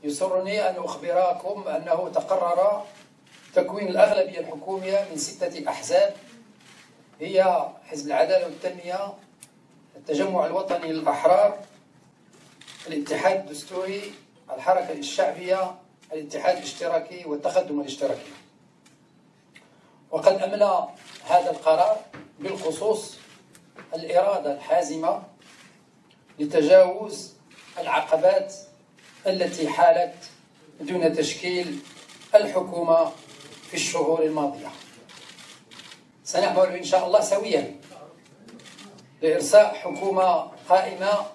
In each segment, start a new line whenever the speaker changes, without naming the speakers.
يسرني أن أخبركم أنه تقرر تكوين الأغلبية الحكومية من 6 أحزاب، هي حزب العدالة والتنمية، التجمع الوطني للأحرار، الاتحاد الدستوري، الحركة الشعبية، الاتحاد الاشتراكي والتقدم الاشتراكي. وقد أملى هذا القرار بالخصوص الإرادة الحازمة لتجاوز العقبات التي حالت دون تشكيل الحكومة في الشهور الماضية. سنعمل إن شاء الله سويا لإرساء حكومة قائمة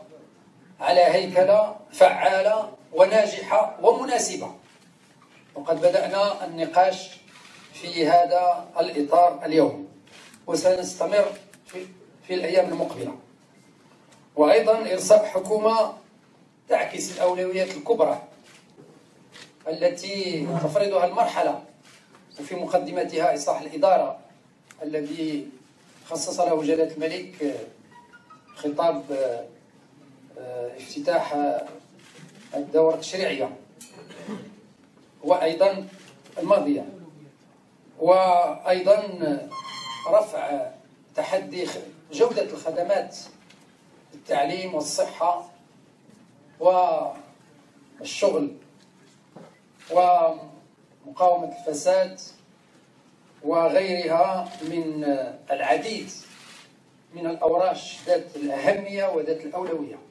على هيكلة فعالة وناجحة ومناسبة، وقد بدأنا النقاش في هذا الإطار اليوم، وسنستمر في الأيام المقبلة. وأيضا إرساء حكومة تعكس الأولويات الكبرى التي تفرضها المرحلة، وفي مقدمتها إصلاح الإدارة الذي خصص له جلالة الملك خطاب افتتاح الدورة التشريعية وأيضا الماضية، وأيضا رفع تحدي جودة الخدمات، التعليم والصحة والشغل ومقاومة الفساد وغيرها من العديد من الأوراش ذات الأهمية وذات الأولوية.